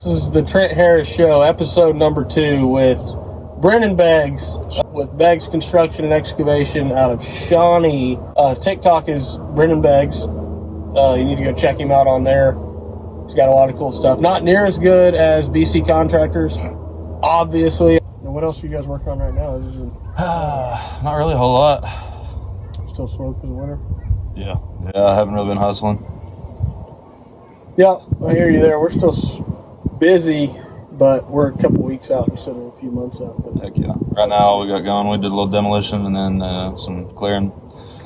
This is the Trent Harris Show, episode number 2 with Brenden Beggs, with Beggs Construction and Excavation out of Shawnee. TikTok is Brenden Beggs. You need to go check him out on there. He's got a lot of cool stuff. Not near as good as BC Contractors, obviously. And what else are you guys working on right now? Not really a whole lot. Still slow because of winter? Yeah, I haven't really been hustling. Yeah, I hear you there. We're still busy, but we're a couple weeks out instead of a few months out. But Heck yeah. Right now we got going, we did a little demolition and then some clearing.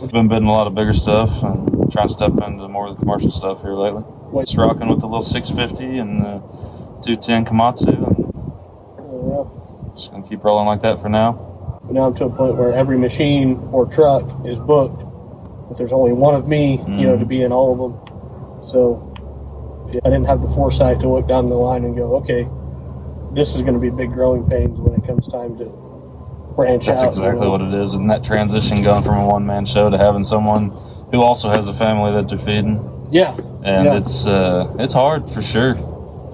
We've been bidding a lot of bigger stuff and trying to step into more of the commercial stuff here lately. Just rocking with the little 650 and the 210 Komatsu. Just going to keep rolling like that for now. But now I'm to a point where every machine or truck is booked, but there's only one of me, to be in all of them. So I didn't have the foresight to look down the line and go, okay, this is going to be big growing pains when it comes time to branch out. That's exactly what it is. And that transition going from a one-man show to having someone who also has a family that they're feeding. Yeah. And it's hard for sure.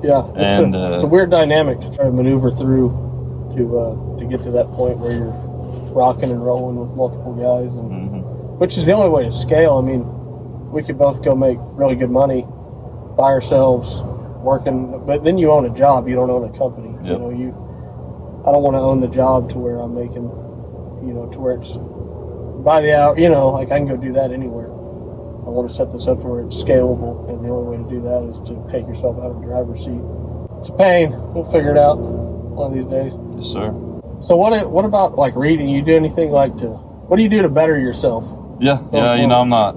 Yeah. It's a weird dynamic to try to maneuver through to get to that point where you're rocking and rolling with multiple guys, and which is the only way to scale. I mean, we could both go make really good money by ourselves working, but then you own a job, you don't own a company. Yep. I don't want to own the job to where I'm making, to where it's by the hour, like I can go do that anywhere. I want to set this up to where it's scalable, and the only way to do that is to take yourself out of the driver's seat. It's a pain. We'll figure it out one of these days. Yes, sir. So what about like reading? You do anything what do you do to better yourself? Yeah, I'm not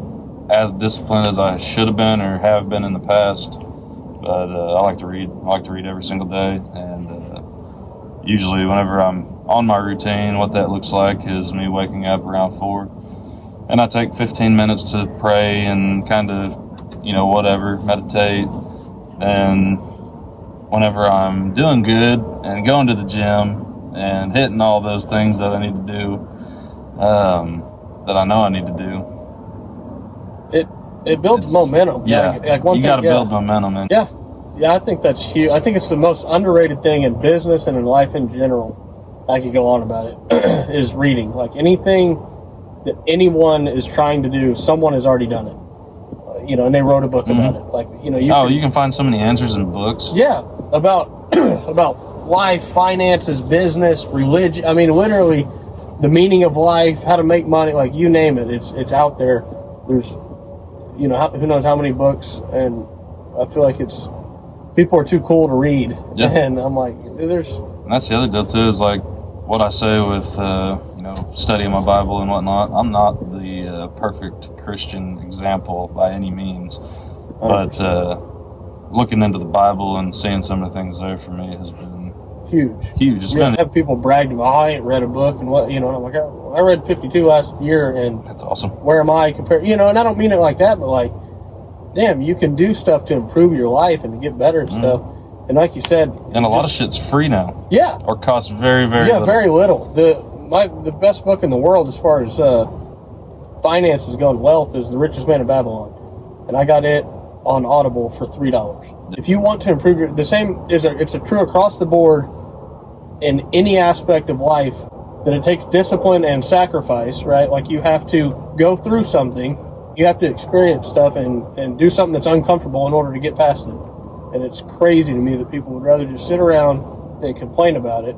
as disciplined as I should have been or have been in the past, but I like to read. I like to read every single day, and usually whenever I'm on my routine, what that looks like is me waking up around 4, and I take 15 minutes to pray and kind of, meditate. And whenever I'm doing good and going to the gym and hitting all those things that I need to do, that I know I need to do, it builds momentum. Yeah, you got to build momentum. And yeah, I think that's huge. I think it's the most underrated thing in business and in life in general. I could go on about it. Is reading. Like anything that anyone is trying to do, someone has already done it. And they wrote a book about it. Like you can find so many answers in books. Yeah, about life, finances, business, religion. I mean, literally, the meaning of life, how to make money. Like you name it, it's out there. There's who knows how many books, and I feel like people are too cool to read. Yeah. And I'm like, And that's the other deal too, is like what I say with studying my Bible and whatnot. I'm not the perfect Christian example by any means, 100%. But looking into the Bible and seeing some of the things there for me has been huge. It's been, have people brag to me, I ain't read a book, and what, and I'm like, I read 52 last year, and that's awesome. Where am I compared? And I don't mean it like that, but like, damn, you can do stuff to improve your life and to get better and stuff. And like you said, and a lot of shit's free now. Yeah. Or costs very, very little. Very little. The best book in the world as far as finances go and wealth is The Richest Man in Babylon, and I got it on Audible for $3. If you want to improve it's a true across the board in any aspect of life, that it takes discipline and sacrifice, right? Like you have to go through something, you have to experience stuff and do something that's uncomfortable in order to get past it. And it's crazy to me that people would rather just sit around and complain about it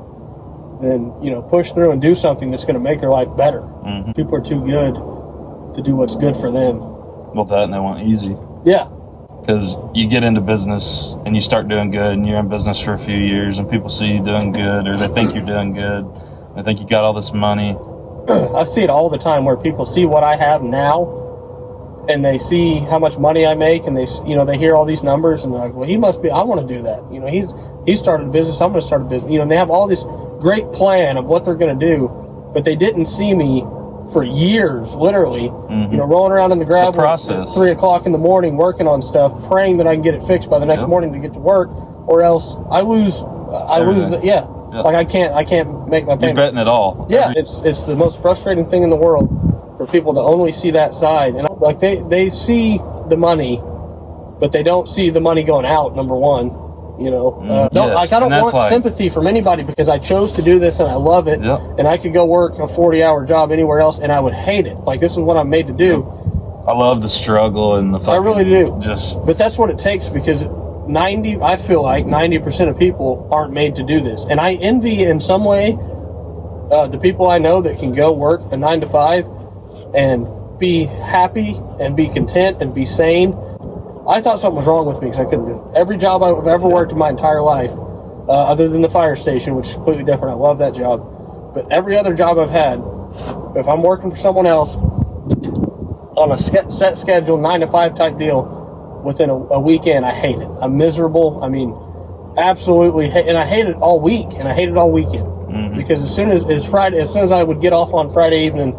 than, push through and do something that's going to make their life better. Mm-hmm. People are too good to do what's good for them. Well, that and they want easy. Yeah. Because you get into business and you start doing good and you're in business for a few years and people see you doing good, or they think you're doing good. They think you got all this money. I see it all the time where people see what I have now and they see how much money I make, and they hear all these numbers and they're like, well, he must be, I want to do that. He started a business, I'm going to start a business. And they have all this great plan of what they're going to do, but they didn't see me for years, literally, rolling around in the gravel at 3 o'clock in the morning, working on stuff, praying that I can get it fixed by the next morning to get to work, or else I lose. Like I can't make my payment. You're betting it all. Yeah, it's the most frustrating thing in the world for people to only see that side, and like they see the money, but they don't see the money going out. Number one, You know, yes. I don't want sympathy from anybody because I chose to do this and I love it. Yep. And I could go work a 40-hour job anywhere else and I would hate it. Like, this is what I'm made to do. I love the struggle and the fucking, I really do. But that's what it takes because I feel like 90% of people aren't made to do this. And I envy in some way the people I know that can go work a 9 to 5 and be happy and be content and be sane. I thought something was wrong with me because I couldn't do it. Every job I've ever worked in my entire life, other than the fire station, which is completely different, I love that job. But every other job I've had, if I'm working for someone else on a set schedule, 9 to 5 type deal, within a weekend, I hate it. I'm miserable. I mean, absolutely, and I hate it all week, and I hate it all weekend. Mm-hmm. Because as soon as I would get off on Friday evening,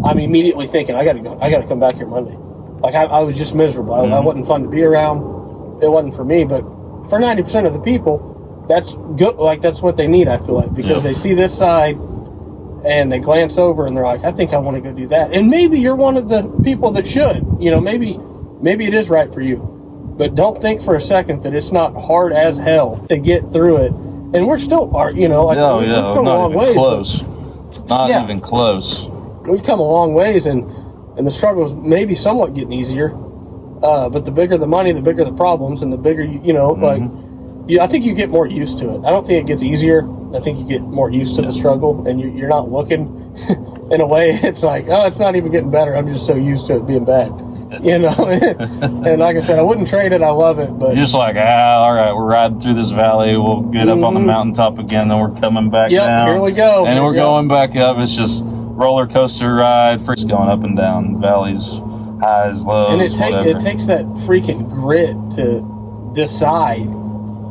I'm immediately thinking, I got to come back here Monday. Like, I was just miserable. I wasn't fun to be around. It wasn't for me. But for 90% of the people, that's good. Like, that's what they need, I feel like. Because they see this side, and they glance over, and they're like, I think I want to go do that. And maybe you're one of the people that should. You know, maybe it is right for you. But don't think for a second that it's not hard as hell to get through it. And we're still, you know, like, we've come a long ways. Not even close. We've come a long ways, and the struggle's maybe somewhat getting easier, but the bigger the money, the bigger the problems, and the bigger, I think you get more used to it. I don't think it gets easier. I think you get more used to the struggle, and you're not looking. In a way, it's like, oh, it's not even getting better. I'm just so used to it being bad, you know. And like I said, I wouldn't trade it. I love it, but you're just like, all right, we're riding through this valley. We'll get up on the mountaintop again, then we're coming back down. Here we go, and we're going back up. It's just roller coaster ride, going up and down valleys, highs, lows, and it takes that freaking grit to decide,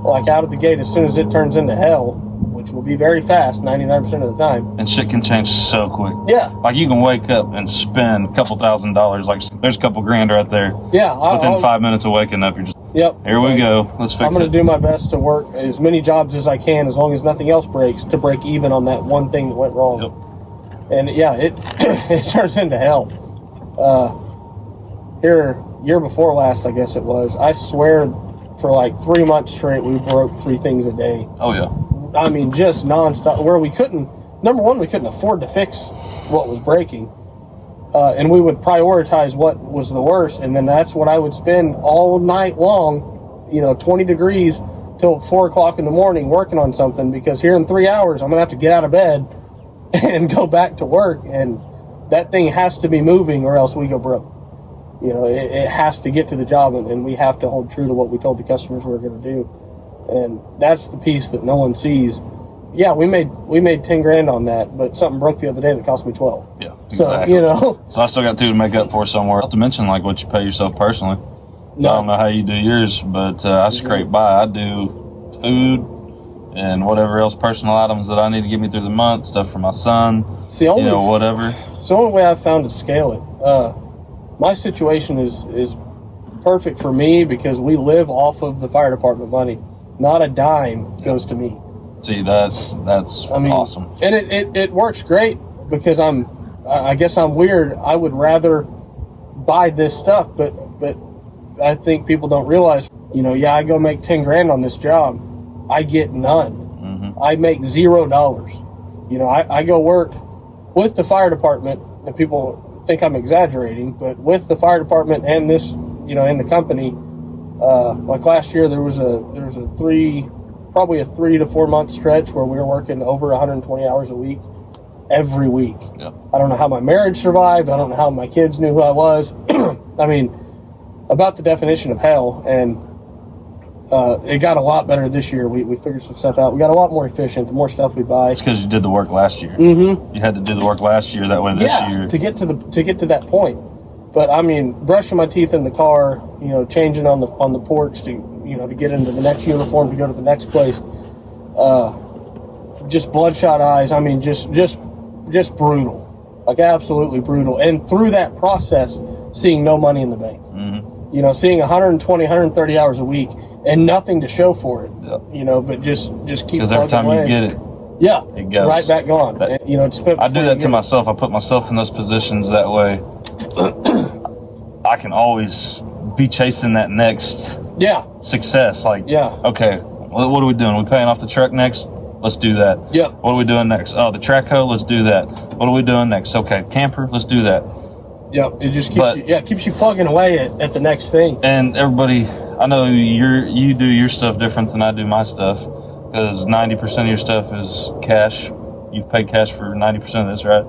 like, out of the gate, as soon as it turns into hell, which will be very fast 99% of the time, and shit can change so quick. Yeah, like, you can wake up and spend a couple $1,000s. Like, there's a couple grand right there. Yeah, within 5 minutes of waking up, you're just here we go, let's fix it. I'm going to do my best to work as many jobs as I can, as long as nothing else breaks, to break even on that one thing that went wrong. Yep. And it turns into hell. Year before last, I guess it was, I swear for like 3 months straight, we broke 3 things a day. Oh, yeah. I mean, just nonstop, where we couldn't afford to fix what was breaking. And we would prioritize what was the worst, and then that's what I would spend all night long, 20 degrees till 4 o'clock in the morning working on something, because here in 3 hours, I'm going to have to get out of bed and go back to work, and that thing has to be moving or else we go broke. It has to get to the job, and we have to hold true to what we told the customers we were going to do. And that's the piece that no one sees. Yeah, we made 10 grand on that, but something broke the other day that cost me 12. Yeah, exactly. So, so I still got 2 to make up for somewhere. Not to mention, like, what you pay yourself personally. So I don't know how you do yours, but I scrape by. I do food and whatever else personal items that I need to get me through the month, stuff for my son, whatever. It's the only way I've found to scale it. My situation is perfect for me because we live off of the fire department money. Not a dime goes to me. See, that's awesome. And it works great because I guess I'm weird. I would rather buy this stuff, but I think people don't realize, I go make 10 grand on this job. I get none. Mm-hmm. I make $0. I go work with the fire department, and people think I'm exaggerating, but with the fire department and this, in the company, like last year, there was probably a 3 to 4 month stretch where we were working over 120 hours a week, every week. Yeah. I don't know how my marriage survived. I don't know how my kids knew who I was. I mean, about the definition of hell, and it got a lot better this year. We figured some stuff out. We got a lot more efficient. The more stuff we buy. It's because you did the work last year. Mm-hmm. You had to do the work last year. That way, this year to get to that point. But I mean, brushing my teeth in the car, changing on the porch to get into the next uniform to go to the next place. Just bloodshot eyes. I mean, just brutal, like absolutely brutal. And through that process, seeing no money in the bank. Mm-hmm. Seeing 120, 130 hours a week. And nothing to show for it, but just keep. Because every time you get it, it goes right back on. I do that to myself. I put myself in those positions that way. I can always be chasing that next success. Like, okay, What are we doing? We paying off the truck next? Let's do that. Yep. What are we doing next? Oh, the track hoe. Let's do that. What are we doing next? Okay, camper. Let's do that. Yep. It just keeps you plugging away at the next thing. And everybody, I know you do your stuff different than I do my stuff, because 90% of your stuff is cash. You've paid cash for 90% of this, right?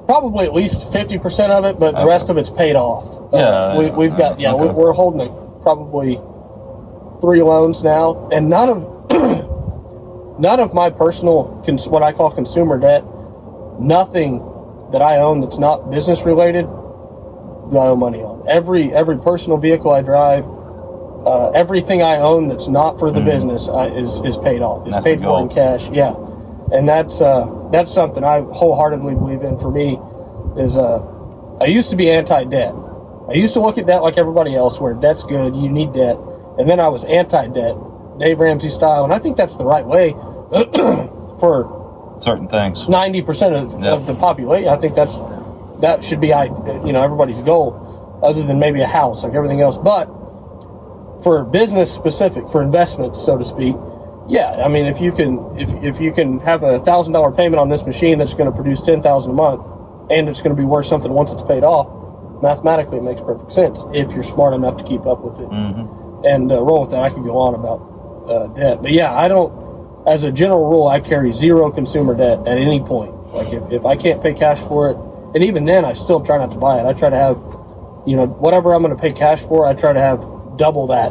Probably at least 50% of it, but the rest of it's paid off. We've got we're holding probably 3 loans now, and none of my personal what I call consumer debt, nothing that I own that's not business related, do I owe money on. Every personal vehicle I drive, everything I own that's not for the business is paid off. It's paid for in cash. Yeah, and that's something I wholeheartedly believe in. For me, is I used to be anti-debt. I used to look at debt like everybody else, where debt's good, you need debt, and then I was anti-debt, Dave Ramsey style, and I think that's the right way for certain things. 90% of the population. I think that should be everybody's goal, other than maybe a house, like everything else. But for business specific, for investments, so to speak, yeah. I mean, if you can have a $1,000 payment on this machine that's going to produce $10,000 a month, and it's going to be worth something once it's paid off, mathematically it makes perfect sense if you're smart enough to keep up with it and roll with that. I could go on about debt, but yeah, I don't. As a general rule, I carry zero consumer debt at any point. Like if I can't pay cash for it, and even then, I still try not to buy it. I try to have, whatever I'm going to pay cash for, I try to have double that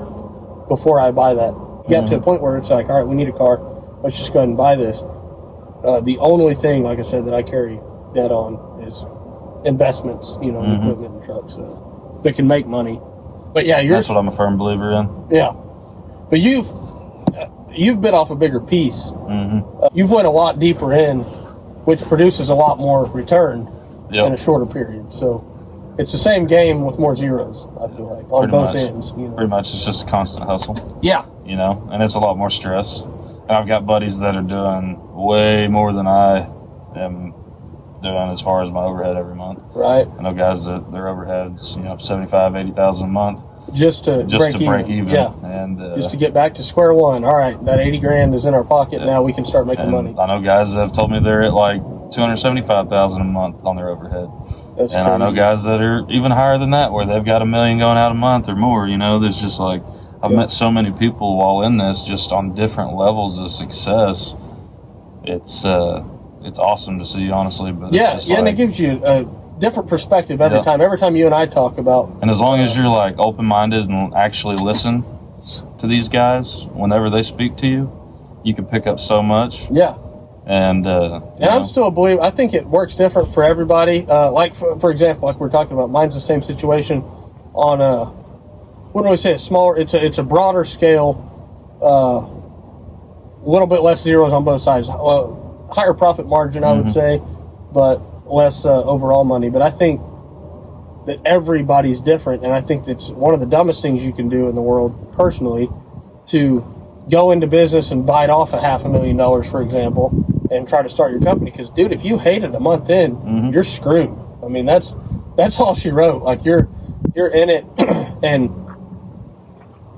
before I buy that. Get to a point where it's like, all right, we need a car. Let's just go ahead and buy this. The only thing, like I said, that I carry debt on is investments, in equipment and trucks that can make money. But yeah, that's what I'm a firm believer in. Yeah, but you've bit off a bigger piece. You've went a lot deeper in, which produces a lot more return in a shorter period. So it's the same game with more zeros, I feel like, on both ends. Pretty much, it's just a constant hustle. Yeah. And it's a lot more stress. And I've got buddies that are doing way more than I am doing as far as my overhead every month. Right. I know guys that their overhead's, $75,000, $80,000 a month. Just to break even. Yeah. And just to get back to square one. All right, that $80,000 is in our pocket. Now we can start making money. I know guys that have told me they're at like $275,000 a month on their overhead. That's and crazy. I know guys that are even higher than that, where they've got $1 million going out a month or more. There's just like, I've met so many people while in this, just on different levels of success. It's awesome to see, honestly. But and it gives you a different perspective every time. Every time you and I talk about, and as long as you're like open-minded and actually listen to these guys whenever they speak to you, you can pick up so much. Yeah. And I'm still a believer. I think it works different for everybody. Like for example, like we're talking about, mine's the same situation on wouldn't really say it's smaller. It's a broader scale. A little bit less zeros on both sides. Higher profit margin, I would say, but less overall money. But I think that everybody's different, and I think that's one of the dumbest things you can do in the world, personally, to go into business and bite off $500,000, for example, and try to start your company. Because, dude, if you hate it a month in, you're screwed. I mean, that's all she wrote. Like, you're in it, and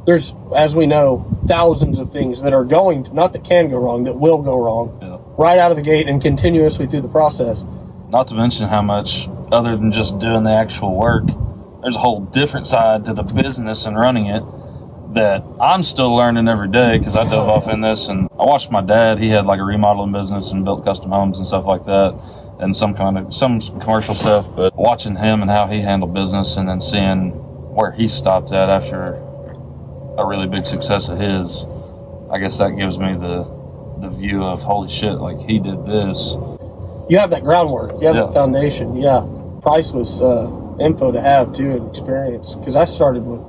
there's, as we know, thousands of things that are going to, not that can go wrong, that will go wrong right out of the gate and continuously through the process. Not to mention how much, other than just doing the actual work, there's a whole different side to the business and running it that I'm still learning every day, because I dove off in this, and I watched my dad. He had like a remodeling business and built custom homes and stuff like that, and some commercial stuff. But watching him and how he handled business, and then seeing where he stopped at after a really big success of his, I guess that gives me the view of, holy shit, like, he did this. You have that groundwork. You have that foundation. Yeah. Priceless info to have, too, and experience. Because I started with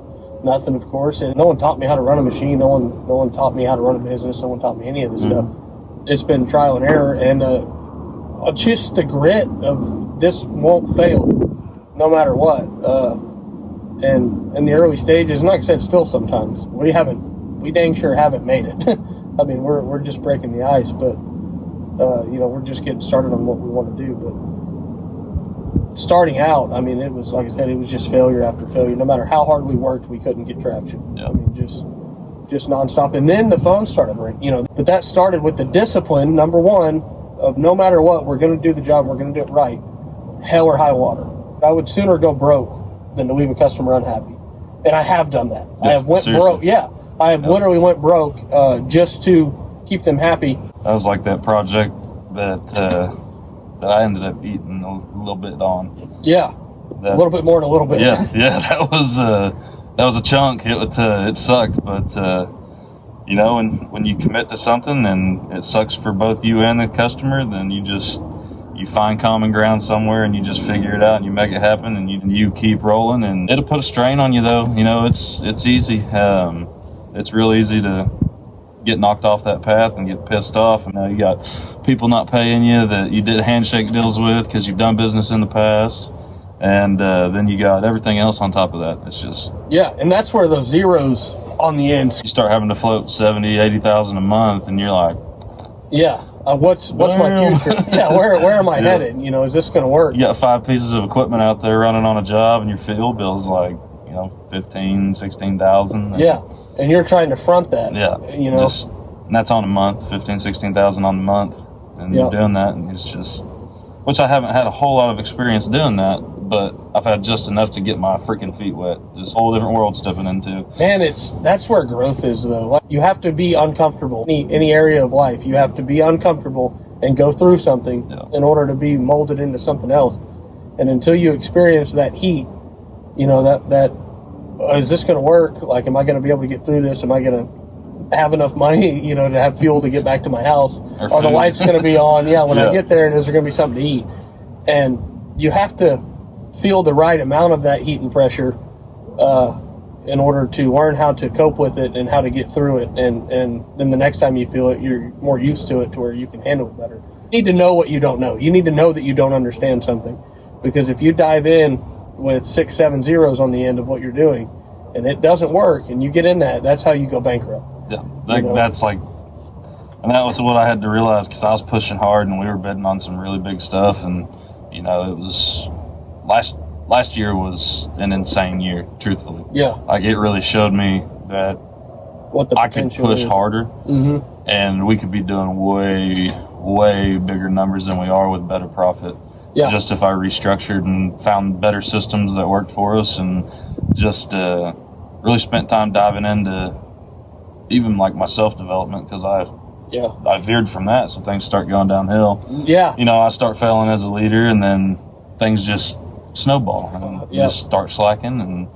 nothing, of course, and no one taught me how to run a machine. No one taught me how to run a business. No one taught me any of this stuff. It's been trial and error, and just the grit of this won't fail, no matter what. And in the early stages, and like I said, still sometimes we dang sure haven't made it. I mean, we're just breaking the ice, but we're just getting started on what we want to do. But starting out, I mean, it was, like I said, it was just failure after failure. No matter how hard we worked, we couldn't get traction. Yeah. I mean, just just nonstop. And then the phone started ringing, you know. But that started with the discipline, number one, of no matter what, we're going to do the job, we're going to do it right, hell or high water. I would sooner go broke than to leave a customer unhappy. And I have done that. Yeah, I have went seriously. broke. Yeah, I have literally went broke just to keep them happy. That was like that project that I ended up eating a little bit on. Yeah, a little bit more than a little bit. Yeah, that was a chunk. It sucked, but you know, when you commit to something and it sucks for both you and the customer, then you find common ground somewhere and you just figure it out and you make it happen and you keep rolling. And it'll put a strain on you though. You know, it's easy. It's real easy to get knocked off that path and get pissed off. And you got people not paying you that you did handshake deals with because you've done business in the past. And then you got everything else on top of that. It's just... Yeah, and that's where those zeros on the ends. You start having to float 70, 80,000 a month and you're like... Yeah, what's my future? Yeah, where am I headed? You know, is this going to work? You got 5 pieces of equipment out there running on a job and your fuel bill's like, you know, 15, 16,000. Yeah, and you're trying to front that. Yeah, you know. And that's on a month, 15, 16,000 on the month. And you're doing that and it's just... Which I haven't had a whole lot of experience doing that, but I've had just enough to get my freaking feet wet. Just a whole different world stepping into. Man, that's where growth is, though. You have to be uncomfortable. Any area of life, you have to be uncomfortable and go through something in order to be molded into something else. And until you experience that heat, you know, that is this going to work? Like, am I going to be able to get through this? Am I going to have enough money, you know, to have fuel to get back to my house? Are the lights going to be on? Yeah, when I get there, and is there going to be something to eat? And you have to feel the right amount of that heat and pressure in order to learn how to cope with it and how to get through it. And then the next time you feel it, you're more used to it to where you can handle it better. You need to know what you don't know. You need to know that you don't understand something. Because if you dive in with 6, 7 zeros on the end of what you're doing, and it doesn't work, and you get in that's how you go bankrupt. Yeah, that's like, and that was what I had to realize because I was pushing hard and we were bidding on some really big stuff, and you know, it was last year was an insane year, truthfully. Yeah, like it really showed me that I could push harder, and we could be doing way bigger numbers than we are with better profit. Yeah, just if I restructured and found better systems that worked for us, and just really spent time diving into even like my self-development, because I veered from that, so things start going downhill. Yeah, you know, I start failing as a leader, and then things just snowball, and you just start slacking, and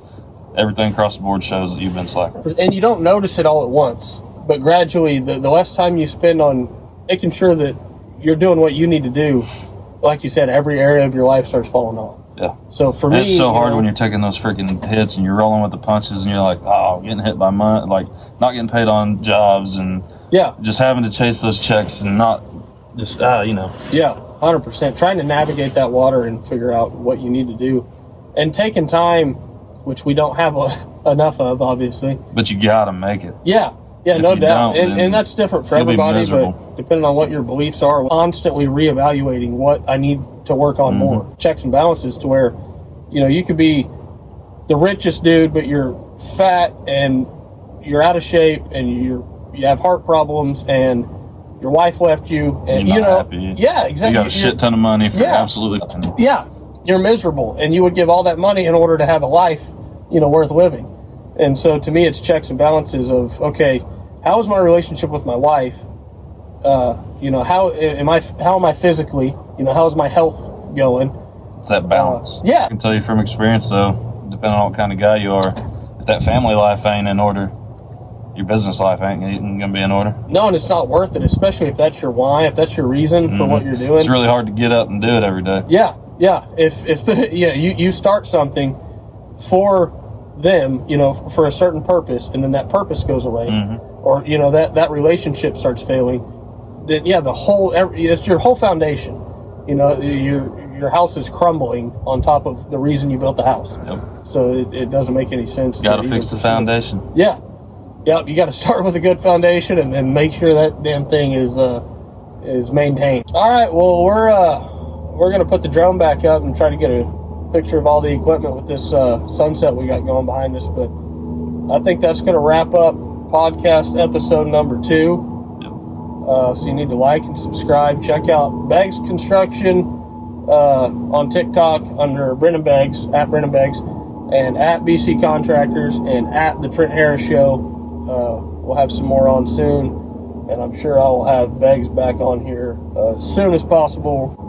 everything across the board shows that you've been slacking. And you don't notice it all at once, but gradually, the less time you spend on making sure that you're doing what you need to do, like you said, every area of your life starts falling off. Yeah. So for me, it's so hard when you're taking those freaking hits and you're rolling with the punches, and you're like, oh, getting hit by money, like not getting paid on jobs, and just having to chase those checks and not just you know. Yeah, 100%. Trying to navigate that water and figure out what you need to do, and taking time, which we don't have enough of, obviously. But you gotta make it. Yeah. Yeah, no doubt. And that's different for everybody, but depending on what your beliefs are, constantly reevaluating what I need to work on more. Checks and balances to where, you know, you could be the richest dude, but you're fat and you're out of shape and you have heart problems and your wife left you and you're not happy. Yeah, exactly. You got a shit ton of money for absolutely nothing. Yeah, you're miserable, and you would give all that money in order to have a life, you know, worth living. And so to me, it's checks and balances of, okay, how is my relationship with my wife? You know, how am I physically? You know, how is my health going? It's that balance. I can tell you from experience, though, depending on what kind of guy you are, if that family life ain't in order, your business life ain't going to be in order. No, and it's not worth it, especially if that's your why, if that's your reason for what you're doing. It's really hard to get up and do it every day. Yeah, yeah. You start something for them, you know, for a certain purpose, and then that purpose goes away, or you know that relationship starts failing, then it's your whole foundation. You know, your house is crumbling on top of the reason you built the house. Yep. So it doesn't make any sense. Got to fix the foundation. Yeah, you got to start with a good foundation, and then make sure that damn thing is maintained. All right, well we're gonna put the drone back up and try to get a picture of all the equipment with this sunset we got going behind us, but I think that's going to wrap up podcast episode number 2. So you need to like and subscribe. Check out Beggs Construction on TikTok under Brenden Beggs, at Brenden Beggs, and at BC Contractors, and at the Trent Harris Show. We'll have some more on soon, and I'm sure I will have Beggs back on here as soon as possible.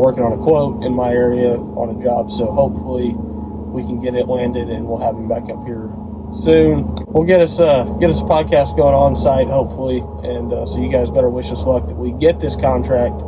Working on a quote in my area on a job, so hopefully we can get it landed and we'll have him back up here soon. We'll get us a podcast going on site hopefully, and so you guys better wish us luck that we get this contract